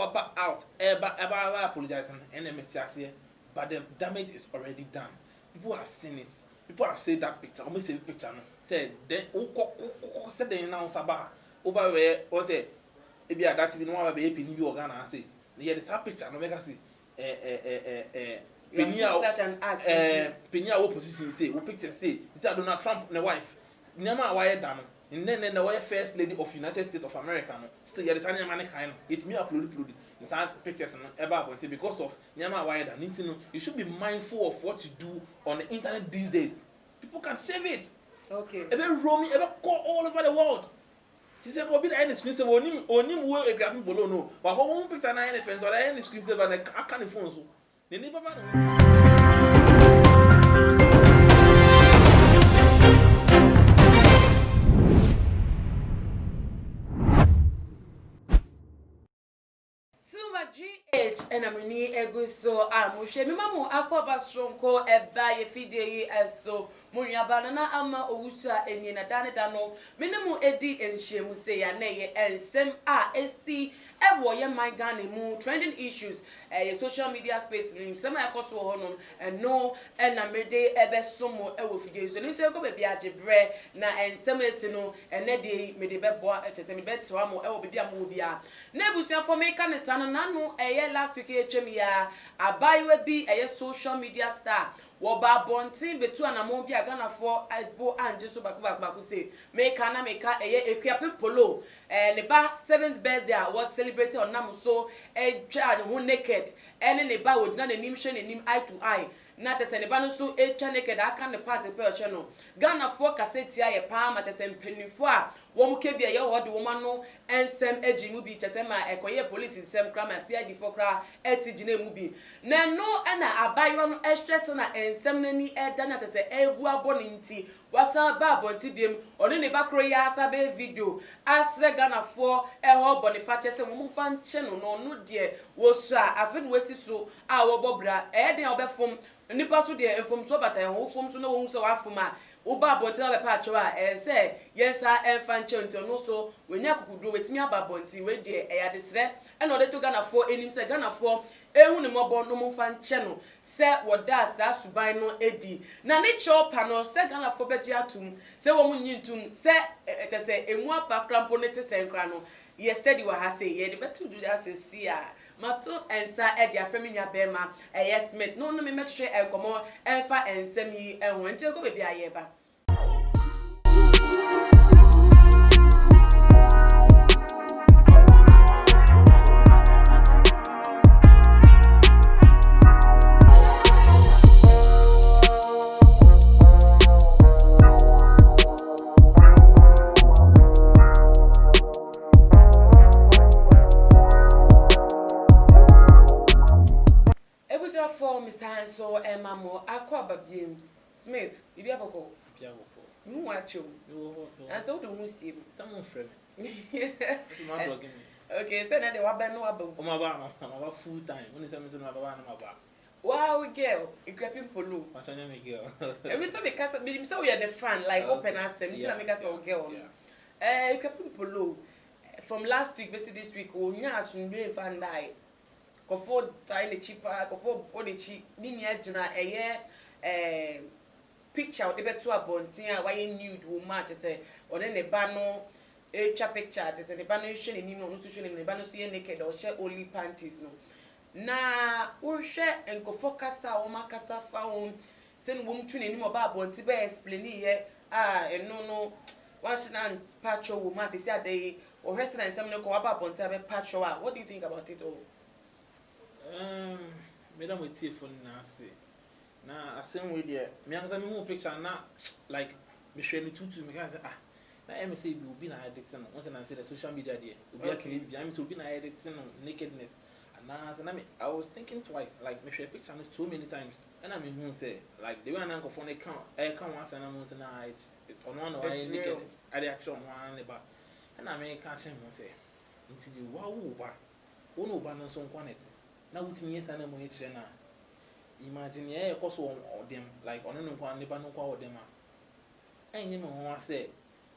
waba out ever apologizing and MTS, but the damage is already done. People have seen it. People have seen that picture. Almost see the picture. No, said then said they announce about over where was it? Maybe that even one be happy New York and say the other picture. No make us see. Penia opposition say, we picture say, is that Donald Trump and the wife? Nema wire done. And then the wire first lady of United States of America. No, still yet the Sanya mankind. It's me uploaded. In pictures about because of Nema wire done. You should be mindful of what you do on the internet these days. People can save it. Okay. Ever roaming, ever call all over the world. She said, "Go be the end screen saver. Only will a grabbing below no. But home picture na any friends or any screen saver and I can't phone so. They never man." GH and I'm in ego so I'm Mamo Aquaba Stronko Eba ye fide so Munya banana ama owuta enye na dane dano minimum edi enhye say ya na ye ensem esi ewo ye my Ghana mu trending issues social media space ni some akoso ho no no na mede ebe somo ewo fide so ni to ko be ajebre na ensem esi no ene de mede bebo etese me betwa mo ewo bibia mo bia na ebusia for me kan san na no last week etwem ya abayewa bi social media star woba bontin betu anamo bi agana for ebo anje so baku say make equiapin polo ne ba 7th birthday was celebrated on nam so twa ho naked ene ne ba wodina nanim hwe nanim eye to eye na tese ne ba no so twa naked aka ne party pe ohwe no Ghana for kaseti aye pa ma tese mpanifo a wo mu kebi ye ho de wo ma no ensem agi mu bi tese ma ekoye police nsem kra ma CID for kra etigi na mu bi na no na abayo no ehwe so na ensem nani eda na tese ebu aboni nti wasa ba bonti biem oni ne ba kro ya sabe video asre Ghana for eho boniface se mu fa nche no no de wo so a afi no wasi so a wo bobra den obefom nipa so de enfom so bata ho fom so na wo so afoma uba bonti na be pa achoa say yensa enfa nche nti no so wenya kukudu wetimi aba bonti we de ya desre e no de to Ghana for enim se Ghana for ehu ne mobo no mu fa nche no se woda sa suban no edi na ne chopa no se Ghana for beji atum se wo mu nyintum se etese emu apa krampo ne te se nkra no yesterday wa ha say ye de betu do that see a mato ensa edi afremi nya bema yes Smith no me metwe enkomo enfa ensem yi ehwo nti ko bebi ayeba so Mamo akwa babiem Smith ibi aboko nu wacho and so do hu sie someone friend okay so na de wa ben no abam o ma ba full time when is say na ba na ba wow girl equipping polo matanya me girl every time because me say we are the fan like open asem me make us all girl equipping polo from last week basically this week o nya asunbe fan die kofo tiny cheaper kofo onichi nini agina picture de beto abontin a waye nude woman say one ne ba no twa picture say ne ba no hwe ne nimo no so hwe ne ba no so ye naked or share only panties no na wo hwe enkofo kasa wo makasa fa won se no wom twa ne nimo ba abontin ba explain here eno no wa shina patcho woman say ade o restaurant some no ko ba abontin ba patcho what do you think about it all? Madam with tea for Nancy. Now, I same with you. Me and the picture now, like, me share the tutu. Me can say, now I say we will be na addicting. Once I say the social media there, we be actually, I mean, so we be na addicting on nakedness. And now, I was thinking twice. Like, me share picture so many times, and I mean, who say like the way an uncle phone account, once and I'm saying, it's on one or I naked. I actually on one but, and I mean, can't say, until you wow, no balance on quantity. Now with me, yes, I know my trainer. Imagine, yeah, cost on them, like on no one, never know what them are. And you know, I say,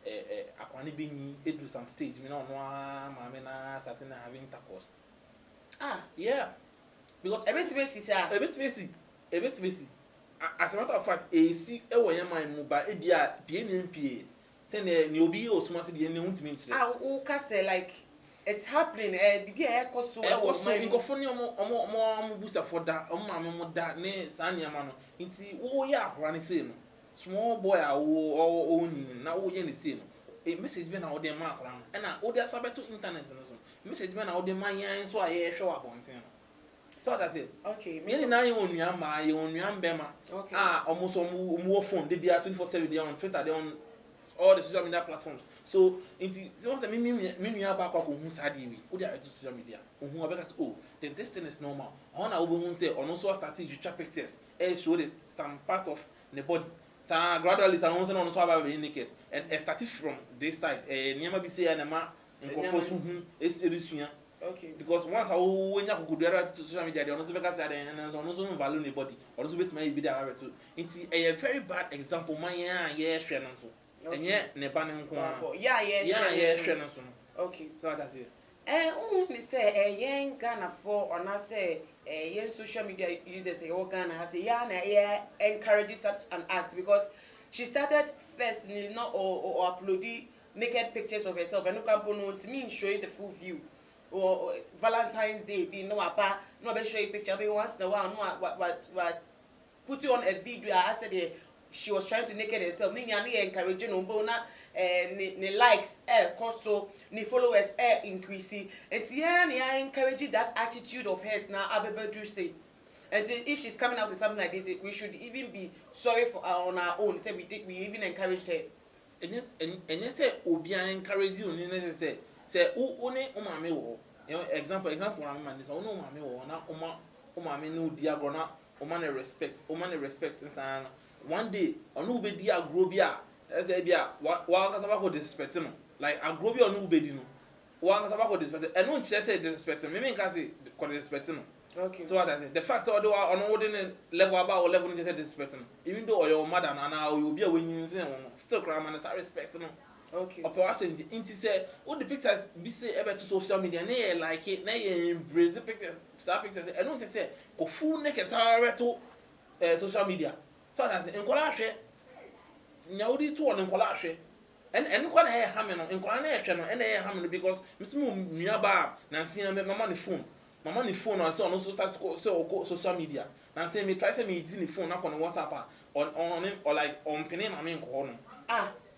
I want to be do some stage, me no, I mean, starting having tacos. Yeah, because a bit messy, sir. a bit messy. As a matter of fact, a see a way my mobile a bia PNP. Send you'll be or smart the end won't mean. Ah, who can say like it's happening? The gear cost so. In Gofonia booster for that, that ne Sanya mano. Inti, oh, yeah, running same. Small boy, own now, the same. A message been out there, mark, and I order subject to internet. Message been out there, my young, so I show up on scene. So that's it. Okay, Many now you own Yamba, you own Yambema. Okay. Almost more phone. They be at 24/7 on Twitter, they on all the social media platforms. So, into some of the mini back up on Sadi, who they are to social media. Who are oh, then this thing is normal. On our woman say, on also started to check pictures, show some part of the body. Gradually, someone on the top naked. And started from this side, Niama be say, and a man, and go for whom is okay. Because once I when you could to social media, they are not and also value anybody, or also with my be there too. It's a very bad example. My yeah, Shannon. And yet, Nepan, yeah, Shannon. Okay, so that's it. Only say a young Ghana for, or not say a young social media users, a Ghana has a young encourages such an act because she started first, or uploading naked pictures of herself, and no company to me showing the full view. Or Valentine's Day, be no apa, no be show a picture, but once in a while, no what put you on a video. I said she was trying to naked herself. Ni encouraging on bona ni likes also ni followers increasing. And yeah, I encourage that attitude of hers now. Abebe do say, and if she's coming out with something like this, we should even be sorry for her on our own. Say we even encouraged her. And yes, say Obia encourage you. Say only umame wo example I'm man is only umame wo na umame no diagrona umane respect san one day onu be diagro bia say bia wa kasa ba ko disrespect no like agro bia onu be di no wa kasa ba ko disrespect and no say disrespect me can say ko disrespect no. Okay, so what I say the fact so do on within level about or level no say disrespect no even though your mother na you be when you say still cry man say respect no. okay. Opo asenti inti say all the pictures be say ebe to social media na ye like it na ye embrace the pictures and don't say ko full naked sare to social media so that nkola hwe nyaudi to on nkola hwe and ko na ye ha me no nkola na ye hwe no and ye ha me no because misimu nuaba na nsia mama ne phone on say on social media na say me try say me di ne phone na ko no WhatsApp or like on pinin ma me nko no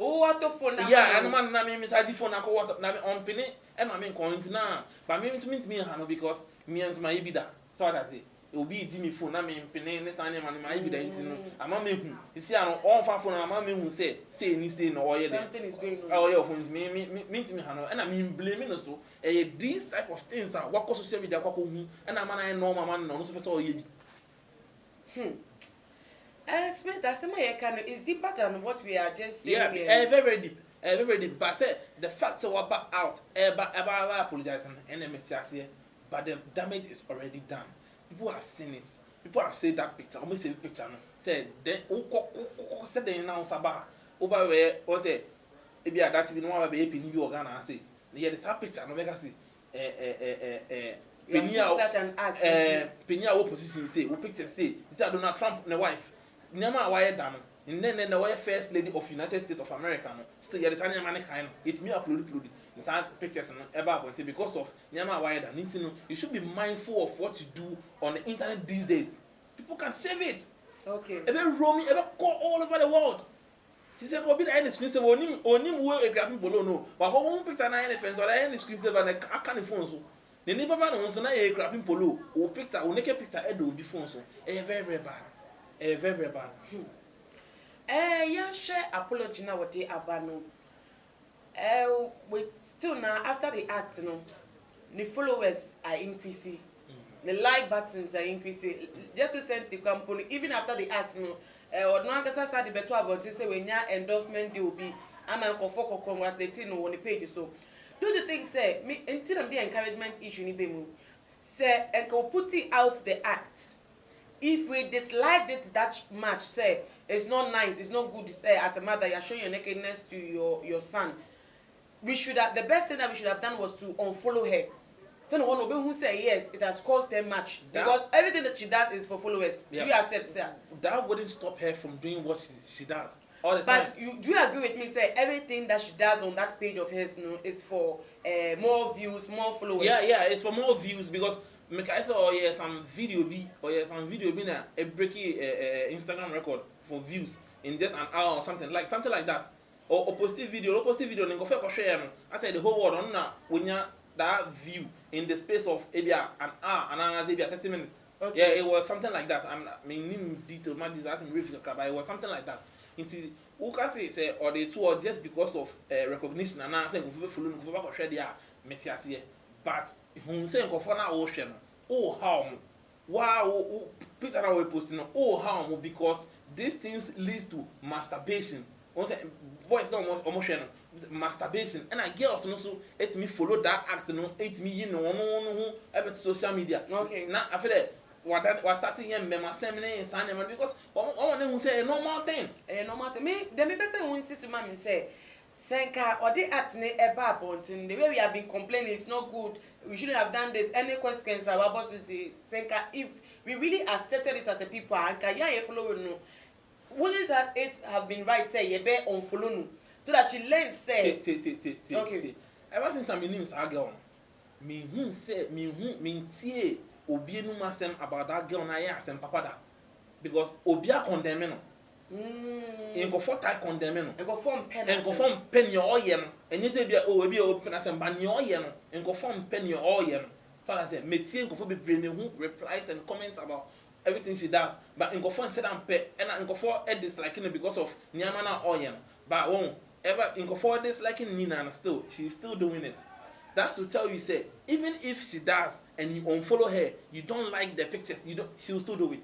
oh, what the phone? Yeah, and man, I mean, Miss ID phone, I call WhatsApp, now on penny, and I mean, coins now. But me, means me, Hano, because me and my Ibida. So what I say, it will be Jimmy phone, I mean, penny, and sign him and my Ibida. I'm a man, you see, I'm all far from a man who say, anything or something is going on. Oh, your phones mean to me, Hano, and I mean, blaming us to these type of things are what social media, and I'm an normal man, no super ye. Smith, that's my kind of is deeper than what we are just saying. Yeah, very deep. Very deep. But say the facts are about out. About apologizing and but the damage is already done. People have seen it. People have seen that picture. Almost seen the picture. Said then said they announce about over where or say maybe that even one be happy new organ and say yeah this picture no make us see such an act. Penia opposition say who picture say Donald Trump and the wife. Nema wire done and then the wire first lady of United States of America no still there is any man kind it's me upload inside pictures no about because of Nema wire done you should be mindful of what you do on the internet these days. People can save it. Okay, ever roaming ever call all over the world. She said go be the end screen save onim we grabbing below no wa go one picture na any friends or any screen save na aka ne phone so the neighbor man so na e grabbing polo o picture o naked picture e do be phone so very bad. Very bad. Yeah, share apology now what they abano. We still now after the act, the followers are increasing, the like buttons are increasing. Just recently, company even after the act, or no one started better about to say when your endorsement deal be, I'm a congratulating on the page. So, do the thing say me until the encouragement issue ni be move. Say and go put it out the act. If we disliked it that much, say it's not nice, it's not good. Say as a mother, you're showing your nakedness to your son. We should have the best thing that we should have done was to unfollow her. Then one who say yes, it has cost them much because everything that she does is for followers. Yeah. Do you accept, sir? That wouldn't stop her from doing what she does all the time. But do you agree with me? Say everything that she does on that page of hers, is for more views, more followers. Yeah, it's for more views because I saw some video be na a breaking Instagram record for views in just an hour or something like that. Or positive video, then go for share. I said the whole world on now when you that view in the space of maybe an hour, an hour, maybe 30 minutes. Okay. Yeah, it was something like that. I mean, detail, man, this asking me but it was something like that. Until who can say or the two or just because of recognition and now saying go for share there, metias here. But who say go for now ocean. Oh how wow Peter now we posting how because these things leads to masturbation. Boys don't emotional masturbation and I girls also let me follow that act let me no social media. Okay. Now I feel that what starting here member seminar in Sunday because one who say a normal thing. A normal thing. Me person who insist to mommy say Senka or the act ne eba bontin the way we have been complaining is not good. We shouldn't have done this. Any consequence our boss will say Senka if we really accepted it as a people and can follow no. Wouldn't that it have been right say you be unfollow no so that she learns say okay. Ever since I'm name is girl me who say me tie obi enu masem about that girl na ya asem papa da because obi a condemn no go for tie condemn no and go form pen your oye no enye say bia obi a open asem ba ne oye no go form pen your oye no so I say me tie go for be me who replies and comments about everything she does but in go for say am pe and go for disliking it because of niama na oye no but won ever in go for disliking Nina and still she's still doing it. That's to tell you say even if she does and you unfollow her, you don't like the pictures, she'll still do it.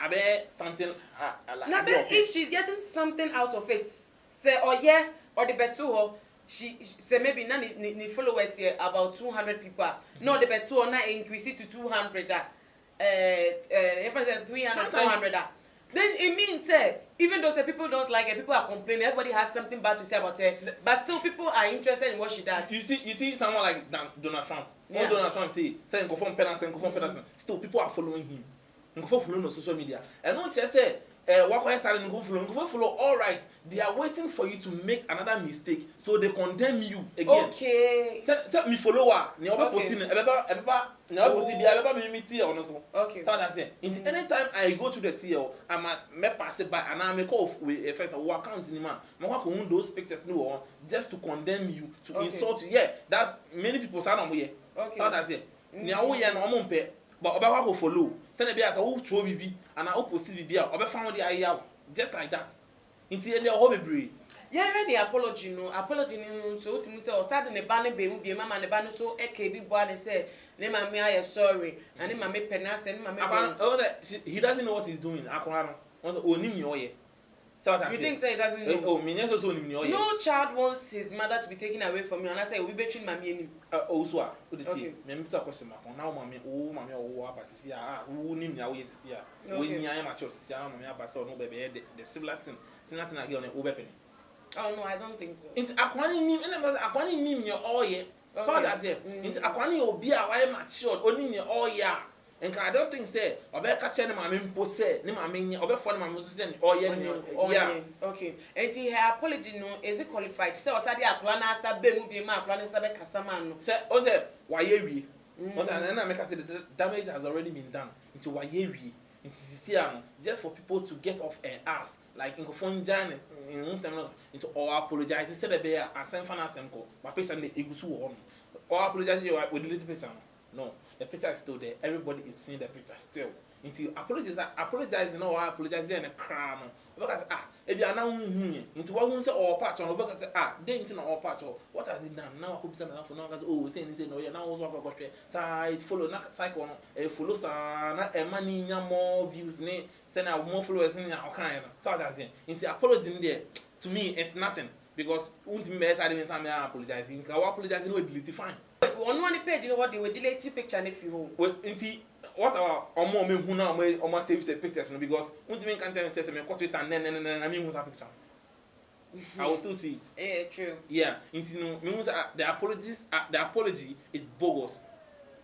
I bet something like now if she's getting something out of it, say or the better she say maybe none ni followers here about 200 people. No the better now increase it to 200 if I say 300 400 then it means even though people don't like it, people are complaining, everybody has something bad to say about her, but still people are interested in what she does. You see someone like Donald Trump. Yeah. What Donald Trump say conform penance, still people are following him. Following on social media. And not just say follow all right. They are waiting for you to make another mistake so they condemn you again. Okay. Set me follower. Ne oba posting me meet or no so. Okay. That's what I say. Anytime I go to the TL, me pass it by and I make off with a first or account in man. I those pictures no just to condemn you, to insult you. Yeah, that's many people say no here. Okay. That's what I say. Ni awo ye no mo mpe, but oba ko follow. Say na be as who throw bibi and I post bibi a oba found the aya just like that. Inti ele o bebre. Yeah, ready apology no so to me say o sad ne ba ne be mu be mama ne ba no so e ke bi bo an say ne ma me aye sorry and ne ma me penance ne ma me he doesn't know what he's doing. Akwa no. Onim your ye. You think say he doesn't know? Oh, me so onim your ye. No child wants his mother to be taken away from you and I say we be between mommy and also o the tea. Me misa question ma now mommy o abasisi who nim ya we sisi a. We nya am mature sisi a mommy abasa no be the similar thing again on obepen. Oh no, I don't think so. It's akwani nim and akwani nim your all ye. So that's it. It's akwani obi a why matured only your all year. And I don't think say obe ka che ne ma me mpo say ne ma me nya obe fo ne ma me so say all year yeah. Okay. And her apology no is it qualified? Say osade akwa na asa be mu bi ma akwa ne sabe kasama no. Say o say why we. But na make say the damage has already been done. Into why we. Just for people to get off her ass like in phone jan into or apologize say the bear asem fan asem ko but person dey egusu wo or apologize with the little picture no the picture is still there everybody is seeing the picture still until apologize no or apologize and cry no because e bia na hu into what won say all part on because say dey into all part what has it done now I could say na for now because say no yeah now also go share side follow na cycle no follow sa na e mani nya more views ne say na more followers in how kind so that's it into apology there to me it's nothing because won't me better than say apologizing ka apologizing no delete fine on one page you know what they will delete picture if you hold well into what our omo me hu na omo save the pictures no because won't me can tell me say me cut it and then I mean who's that picture I will still see it. Yeah, true. Yeah, you know, means the apology is bogus,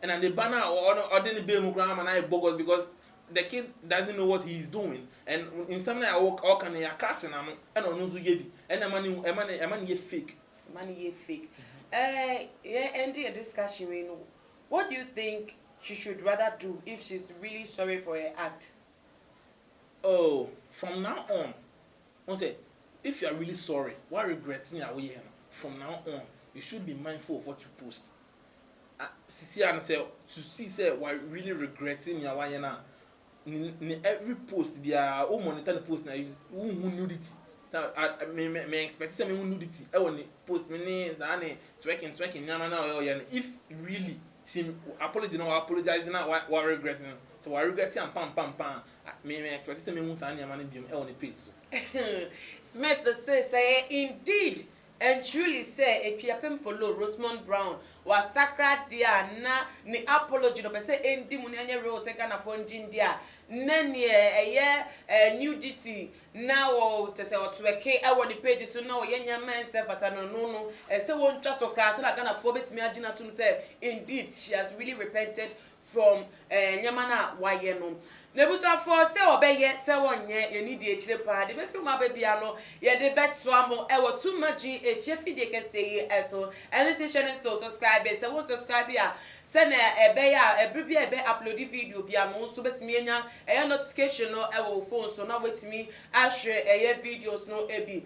and then the banner or the baby grandma and I bogus because the kid doesn't know what he's doing, and in some way I walk all can a cash and on no to and a money fake. Money fake. Yeah, ending a discussion. What do you think she should rather do if she's really sorry for her act? Oh, from now on say, if you are really sorry, why regretting your way? From now on, you should be mindful of what you post. See, and say to see say why really regretting your way now. Every post be a monitor the post now is who nudity. Now I may expect some nudity. I want post me that twerking now. If really she apologizing now, why regretting? So why regretting and pam. May expect some moons and money be on the page. Smith say indeed and truly say if you pimpolo Rosamond Brown was sacred dia na ni apology no be say endi mu anya rose kana phone jindia na ni nudity na wo te say otweke e woni page so na wo yenya man se fatano no say won twa so class na kana fo betimi agina tum say indeed she has really repented from nyamana waye no Nebusa for say obeye say wonye eni di echire pa de be film abebia no ye de beto amo e wo too much eche fidie ke say eso anything channel so subscribe say won subscribe ya say na ebe ya ebribia ebe upload video bia mo so betimi enya e notification no e wo phone so na betimi a share e videos no ebi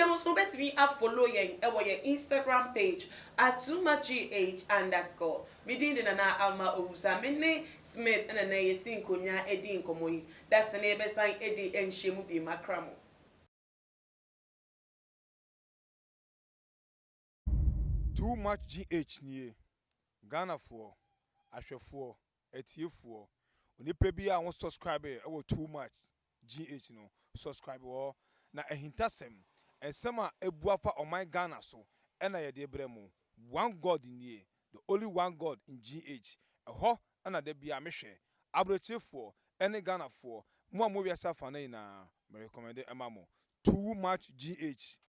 mo so betimi a follow yen e wo ye Instagram page @tumagh_. Midin de na ama owusa mene Smith and na yesin konya edi nkomoyi that's na ebe san edi enhyemu bi makramo. Too much GH nie Ghana for ahwefo etiefo onipa bi a won subscribe e wo too much GH no subscribe wo na ehintasem ensem a ebuafa oman Ghana so e na ye de bremu one god nie the only one god in GH eho na de bia mehwe abrechefo ene Ghana for mo wiasa fa na ina me recommend emamo too much GH